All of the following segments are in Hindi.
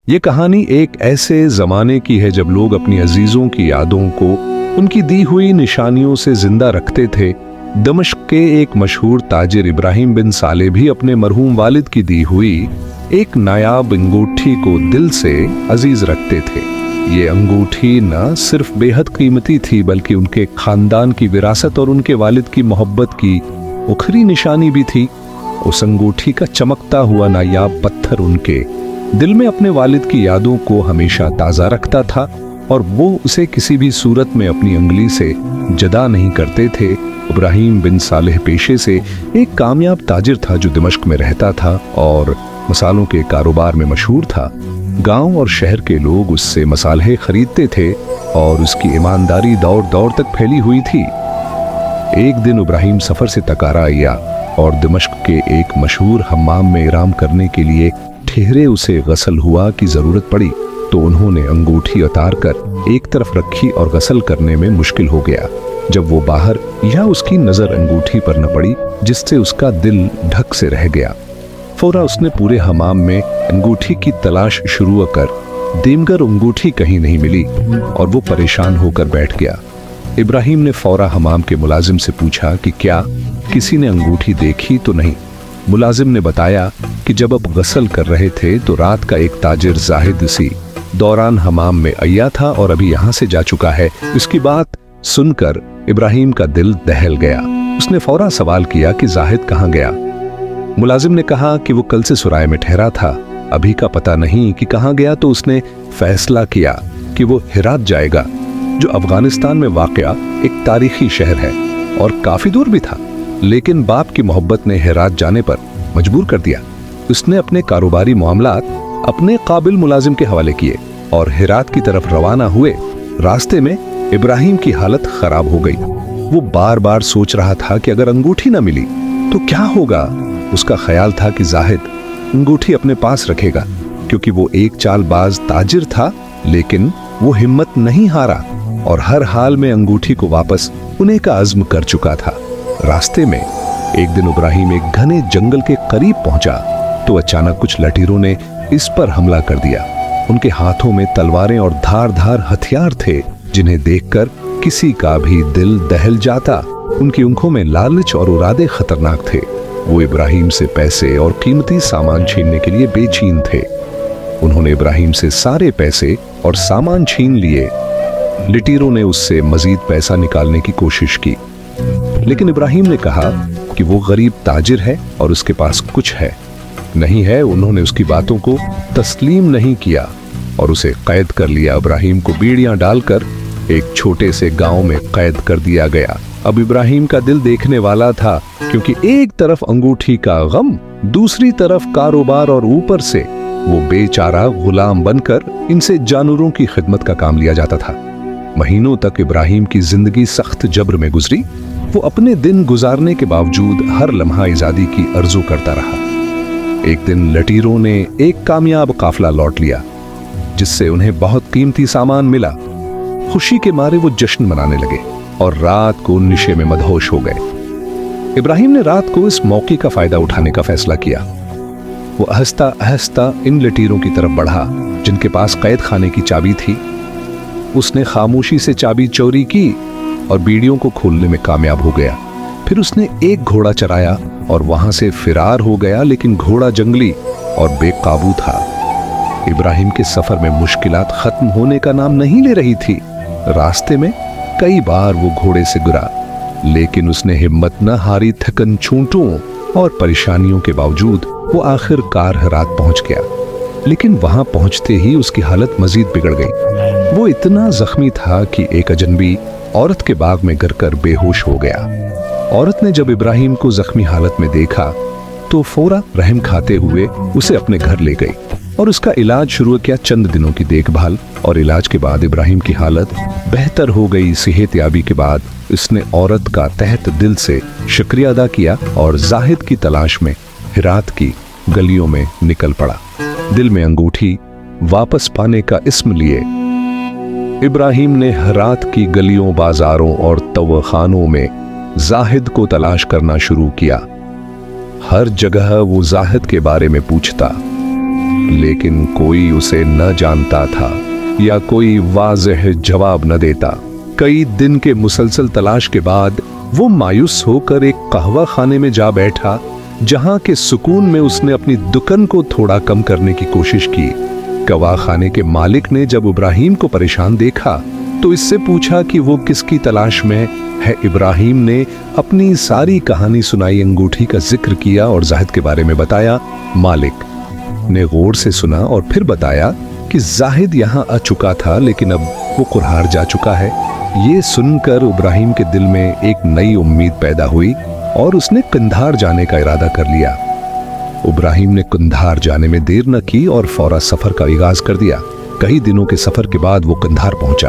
ये कहानी एक ऐसे जमाने की है जब लोग अपनी अजीजों की यादों को उनकी दी हुई निशानियों से जिंदा रखते थे। दमिश्क के एक मशहूर ताजिर इब्राहिम बिन साले भी अपने मरहूम वालिद की दी हुई एक नायाब अंगूठी को दिल से अजीज रखते थे। ये अंगूठी न सिर्फ बेहद कीमती थी बल्कि उनके खानदान की विरासत और उनके वालिद की मोहब्बत की उखरी निशानी भी थी। उस अंगूठी का चमकता हुआ नायाब पत्थर उनके दिल में अपने वालिद की यादों को हमेशा ताज़ा रखता था और वो उसे किसी भी सूरत में अपनी उंगली से जदा नहीं करते थे। इब्राहिम बिन सालेह पेशे से एक कामयाब ताजिर था जो दमिश्क में रहता था और मसालों के कारोबार में मशहूर था। गांव और शहर के लोग उससे मसाले खरीदते थे और उसकी ईमानदारी दौर दौर तक फैली हुई थी। एक दिन इब्राहिम सफर से तकारा आया और दमिश्क के एक मशहूर हम्माम में इराम करने के लिए ठहरे उसे गसल हुआ की जरूरत पड़ी तो उन्होंने अंगूठी उतार कर एक तरफ रखी और गसल करने में मुश्किल हो गया। जब वो बाहर या उसकी नजर अंगूठी पर न पड़ी जिससे उसका दिल ढक से रह गया। फौरा उसने पूरे हमाम में अंगूठी की तलाश शुरू कर देमगर अंगूठी कहीं नहीं मिली और वो परेशान होकर बैठ गया। इब्राहिम ने फौरा हमाम के मुलाजिम से पूछा कि क्या किसी ने अंगूठी देखी तो नहीं। मुलाजिम ने बताया कि जब अब गसल कर रहे थे तो रात का एक ताजिर जाहिद सी दौरान हमाम में आया था और अभी यहाँ से जा चुका है। इसकी बात सुनकर इब्राहिम का दिल दहल गया। उसने फौरा सवाल किया कि जाहिद कहाँ गया। मुलाजिम ने कहा कि वो कल से सुराय में ठहरा था, अभी का पता नहीं कि कहाँ गया। तो उसने फैसला किया कि वो हिरात जाएगा जो अफगानिस्तान में वाक़या एक तारीखी शहर है और काफी दूर भी था। लेकिन बाप की मोहब्बत ने हिरात जाने पर मजबूर कर दिया। उसने अपने कारोबारी मामलात अपने काबिल मुलाजिम के हवाले किए और हिरात की तरफ रवाना हुए। रास्ते में इब्राहिम की हालत खराब हो गई। वो बार बार सोच रहा था कि अगर अंगूठी ना मिली तो क्या होगा। उसका ख्याल था कि जाहिद अंगूठी अपने पास रखेगा क्योंकि वो एक चालबाज ताजिर था, लेकिन वो हिम्मत नहीं हारा और हर हाल में अंगूठी को वापस उन्हें का अज़्म कर चुका था। रास्ते में एक दिन इब्राहिम एक घने जंगल के करीब पहुंचा तो अचानक कुछ लटीरों ने इस पर हमला कर दिया। उनके हाथों में तलवारें और धार-धार हथियार थे जिन्हें देखकर किसी का भी दिल दहल जाता। उनकी आंखों में लालच और इरादे खतरनाक थे। वो इब्राहिम से पैसे और कीमती सामान छीनने के लिए बेचैन थे। उन्होंने इब्राहिम से सारे पैसे और सामान छीन लिए। लटीरों ने उससे मजीद पैसा निकालने की कोशिश की, लेकिन इब्राहिम ने कहा कि वो गरीब ताजिर है और उसके पास कुछ है नहीं है। उन्होंने उसकी बातों को तस्लीम नहीं किया और उसे कैद कर लिया। इब्राहिम को बीड़ियां डालकर एक छोटे से गांव में कैद कर दिया गया। अब इब्राहिम का दिल देखने वाला था क्योंकि एक तरफ अंगूठी का गम, दूसरी तरफ कारोबार और ऊपर से वो बेचारा गुलाम बनकर इनसे जानवरों की खिदमत का काम लिया जाता था। महीनों तक इब्राहिम की जिंदगी सख्त जब्र में गुजरी। वो अपने दिन गुजारने के बावजूद हर लम्हा आजादी की आरज़ू करता रहा। एक दिन लटीरों ने एक कामयाब काफिला लौट लिया जिससे उन्हें बहुत कीमती सामान मिला। खुशी के मारे वो जश्न मनाने लगे और रात को नशे में मदहोश हो गए। इब्राहिम ने रात को इस मौके का फायदा उठाने का फैसला किया। वो आहिस्ता आहिस्ता इन लटीरों की तरफ बढ़ा जिनके पास कैद खाने की चाबी थी। उसने खामोशी से चाबी चोरी की और बीड़ियों को खोलने में कामयाब हो गया। फिर उसने एक घोड़ा चराया और वहां से फिरार हो गया, लेकिन घोड़ा जंगली और बेकाबू था। इब्राहिम के सफर में मुश्किलात खत्म होने का नाम नहीं ले रही थी। रास्ते में कई बार वो घोड़े से गिरा, लेकिन उसने हिम्मत न हारी। थकन, छूंटों और परेशानियों के बावजूद वो आखिरकार हिरात पहुंच गया। लेकिन वहां पहुंचते ही उसकी हालत मजीद बिगड़ गई। वो इतना जख्मी था कि एक अजनबी औरत के बाग में गिरकर बेहोश हो गया। औरत ने जब इब्राहिम को जख्मी हालत में देखा तो फौरा रहम खाते हुए उसे अपने घर ले गई और उसका इलाज शुरू किया। चंद दिनों की देखभाल और इलाज के बाद इब्राहिम की हालत बेहतर हो गई। सेहतयाबी के बाद उसने औरत का तहत दिल से शुक्रिया अदा किया और जाहिद की तलाश में हिरात की गलियों में निकल पड़ा। दिल में अंगूठी वापस पाने का इस्म लिए इब्राहिम ने हिरात की गलियों, बाजारों और तवखानों में जाहिद को तलाश करना शुरू किया। हर जगह वो जाहिद के बारे में पूछता, लेकिन कोई उसे न जानता था या कोई वाज़ेह जवाब न देता। कई दिन के मुसलसल तलाश के बाद वो मायूस होकर एक कहवा खाने में जा बैठा, जहां के सुकून में उसने अपनी दुकान को थोड़ा कम करने की कोशिश की। कहवा खाने के मालिक ने जब इब्राहिम को परेशान देखा तो इससे पूछा कि वो किसकी तलाश में है। इब्राहिम ने अपनी सारी कहानी सुनाई, अंगूठी का जिक्र किया और जाहिद के बारे में बताया। मालिक ने गौर से सुना और फिर बताया कि जाहिद यहाँ आ चुका था, लेकिन अब वो कुरहार जा चुका है। ये सुनकर इब्राहिम के दिल में एक नई उम्मीद पैदा हुई और उसने कंधार जाने का इरादा कर लिया। इब्राहिम ने कंधार जाने में देर न की और फौरा सफर का आगाज कर दिया। कई दिनों के सफर के बाद वो कंधार पहुंचा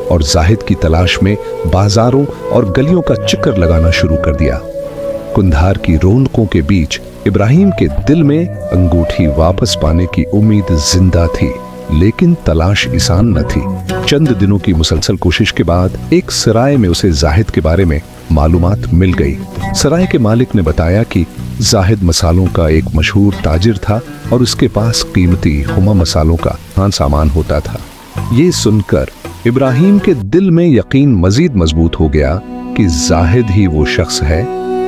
और जाहिद की तलाश में बाजारों और गलियों का चक्कर लगाना शुरू कर दिया। कंधार की रौनकों के बीच इब्राहिम के दिल में अंगूठी वापस पाने की उम्मीद जिंदा थी, लेकिन तलाश आसान न थी। चंद दिनों की मुसलसल कोशिश के बाद एक सराय में उसे जाहिद के बारे में मालूमात मिल गई। सराय के मालिक ने बताया कि जाहिद मसालों का एक मशहूर ताजिर था और उसके पास कीमती हुमा मसालों का सामान होता था। ये सुनकर इब्राहिम के दिल में यकीन मजीद मजबूत हो गया कि जाहिद ही वो शख्स है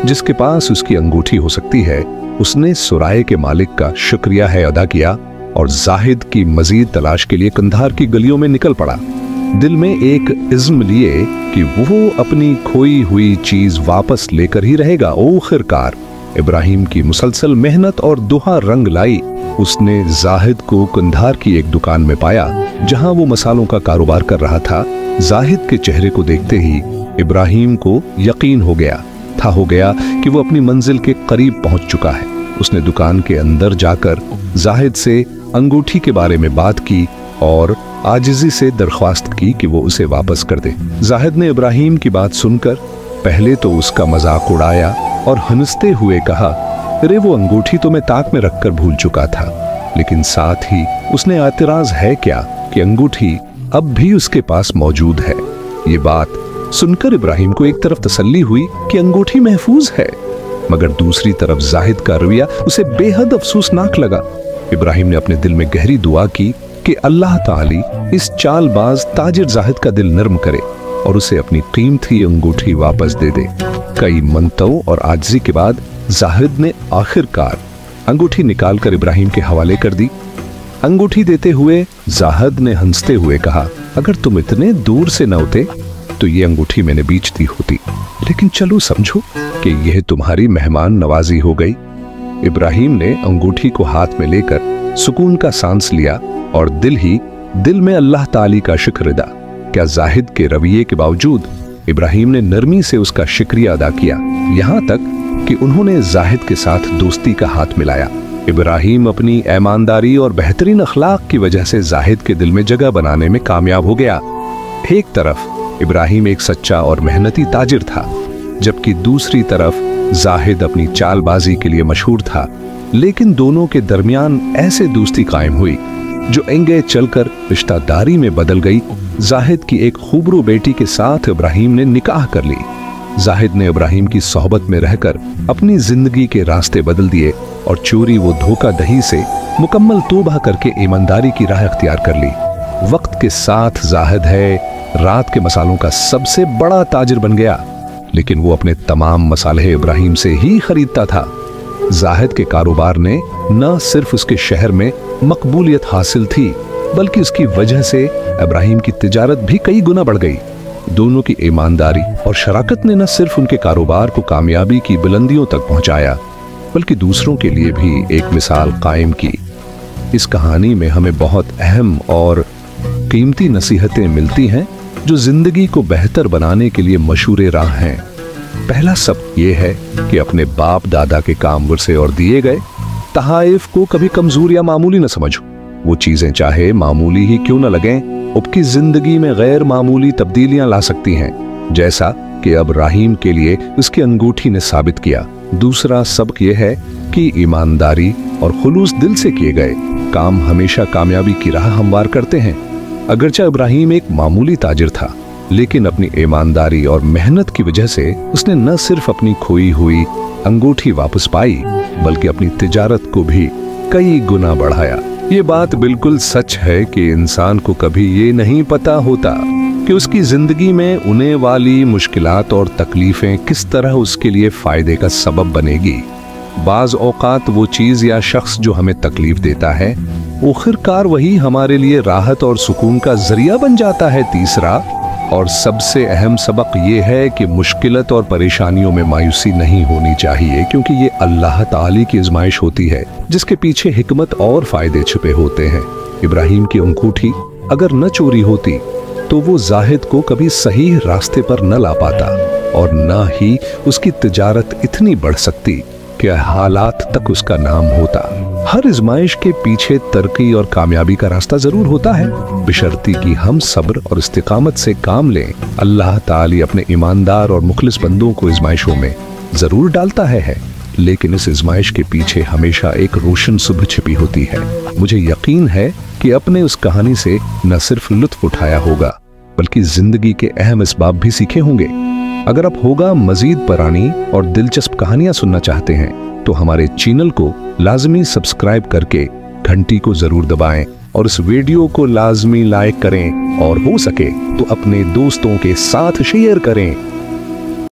जिसके पास उसकी अंगूठी हो सकती है। उसने सराय के मालिक का शुक्रिया है अदा किया और जाहिद की मजीद तलाश के लिए कंधार की गलियों में निकल पड़ा, दिल में एक इज़्म लिए कि वो अपनी खोई हुई चीज वापस लेकर ही रहेगा। आखिरकार इब्राहिम की मुसलसल मेहनत और दुहा रंग लाई। उसने जाहिद को कंधार की एक दुकान में पाया जहां वो मसालों का कारोबार कर रहा था। जाहिद के चेहरे को देखते ही इब्राहिम को यकीन हो गया कि वो अपनी मंजिल के करीब पहुंच चुका है। उसने दुकान के अंदर जाकर जाहिद से अंगूठी के बारे में बात की और आजिज़ी से दरख्वास्त की कि वो उसे वापस कर दे। जाहिद ने इब्राहिम की बात सुनकर पहले तो उसका मजाक उड़ाया और हंसते हुए कहा, अरे वो अंगूठी तो मैं ताक में रखकर भूल चुका था। लेकिन साथ ही उसने एतराज है क्या कि अंगूठी अब भी उसके पास मौजूद है। ये बात सुनकर इब्राहिम को एक तरफ तसल्ली हुई कि अंगूठी महफूज है, मगर दूसरी तरफ जाहिद का रवैया उसे बेहद अफसोसनाक लगा। इब्राहिम ने अपने दिल में गहरी दुआ की कि अल्लाह ताली इस चालबाज ताजिर जाहिद का दिल नर्म करे और उसे अपनी कीमती अंगूठी वापस दे दे। कई मंतों और आजिज़ी के बाद जाहिद ने आखिरकार अंगूठी निकालकर इब्राहिम के हवाले कर दी। अंगूठी देते हुए जाहिद ने हंसते हुए कहा, अगर तुम इतने दूर से न होते तो ये अंगूठी मैंने बेच दी होती, लेकिन चलो समझो कि यह तुम्हारी मेहमान नवाजी हो गई। इब्राहिम ने अंगूठी को हाथ में लेकर सुकून का सांस लिया और दिल में अल्लाह ताली का शुक्र अदा। क्या जाहिद के रवैये के बावजूद इब्राहिम ने नरमी से उसका शुक्रिया अदा किया, यहाँ तक कि उन्होंने जाहिद के साथ दोस्ती का हाथ मिलाया। इब्राहिम अपनी ईमानदारी और बेहतरीन अखलाक की वजह से जाहिद के दिल में जगह बनाने में कामयाब हो गया। एक तरफ इब्राहिम एक सच्चा और मेहनती ताजिर था, जबकि दूसरी तरफ जाहिद अपनी चालबाजी के लिए मशहूर था। लेकिन दोनों के दरमियान ऐसे दोस्ती कायम हुई जो एंगे चलकर रिश्तेदारी में बदल गई। जाहिद की एक खूबरू बेटी के साथ इब्राहिम ने निकाह कर ली। जाहिद ने इब्राहिम की सोहबत में रहकर अपनी जिंदगी के रास्ते बदल दिए और चोरी व धोखाधड़ी से मुकम्मल तौबा करके ईमानदारी की राह अख्तियार कर ली। वक्त के साथ जाहिद है रात के मसालों का सबसे बड़ा ताजिर बन गया, लेकिन वो अपने तमाम मसाले इब्राहिम से ही खरीदता था। जाहिद के कारोबार ने न सिर्फ उसके शहर में मकबूलियत हासिल थी, बल्कि उसकी वजह से इब्राहिम की तिजारत भी कई गुना बढ़ गई। दोनों की ईमानदारी और शराकत ने न सिर्फ उनके कारोबार को कामयाबी की बुलंदियों तक पहुंचाया, बल्कि दूसरों के लिए भी एक मिसाल कायम की। इस कहानी में हमें बहुत अहम और कीमती नसीहतें मिलती हैं जो जिंदगी को बेहतर बनाने के लिए मशहूर राह हैं। पहला सबक ये है कि अपने बाप दादा के काम वर्से और दिए गए तहाइफ को कभी कमजोर या मामूली न समझो। वो चीजें चाहे मामूली ही क्यों न लगें, आपकी जिंदगी में गैर मामूली तब्दीलियां ला सकती हैं, जैसा कि अब इब्राहिम के लिए उसकी अंगूठी ने साबित किया। दूसरा सबक यह है कि ईमानदारी और खुलूस दिल से किए गए काम हमेशा कामयाबी की राह हमवार करते हैं। अगरचे इब्राहिम एक मामूली ताजिर था, लेकिन अपनी ईमानदारी और मेहनत की वजह से उसने न सिर्फ अपनी खोई हुई अंगूठी वापस पाई, बल्कि अपनी तिजारत को भी कई गुना बढ़ाया। ये बात बिल्कुल सच है कि इंसान को कभी ये नहीं पता होता कि उसकी जिंदगी में उन्हें वाली मुश्किलात और तकलीफें किस तरह उसके लिए फायदे का सबब बनेगी। बाज औकात वो चीज या शख्स जो हमें तकलीफ देता है आखिरकार वही हमारे लिए राहत और सुकून का जरिया बन जाता है। तीसरा और सबसे अहम सबक ये है कि मुश्किलत और परेशानियों में मायूसी नहीं होनी चाहिए, क्योंकि ये अल्लाह ताला की आजमाइश होती है जिसके पीछे हिकमत और फायदे छुपे होते हैं। इब्राहिम की अंगूठी अगर न चोरी होती तो वो जाहिद को कभी सही रास्ते पर न ला पाता और न ही उसकी तिजारत इतनी बढ़ सकती कि हालात तक उसका नाम होता। हर आजमाइश के पीछे तरक्की और कामयाबी का रास्ता जरूर होता है, बशर्ती कि हम सब्र और इस्तिकामत से काम लें। अल्लाह ताला अपने ईमानदार और मुखलिस बंदों को आजमाइशों में जरूर डालता है, लेकिन इस आजमाइश के पीछे हमेशा एक रोशन सुबह छिपी होती है। मुझे यकीन है कि अपने उस कहानी से न सिर्फ लुत्फ उठाया होगा बल्कि जिंदगी के अहम इसबाब भी सीखे होंगे। अगर आप होगा मजीद पुरानी और दिलचस्प कहानियां सुनना चाहते हैं तो हमारे चैनल को लाजमी सब्सक्राइब करके घंटी को जरूर दबाएं और इस वीडियो को लाजमी लाइक करें और हो सके तो अपने दोस्तों के साथ शेयर करें।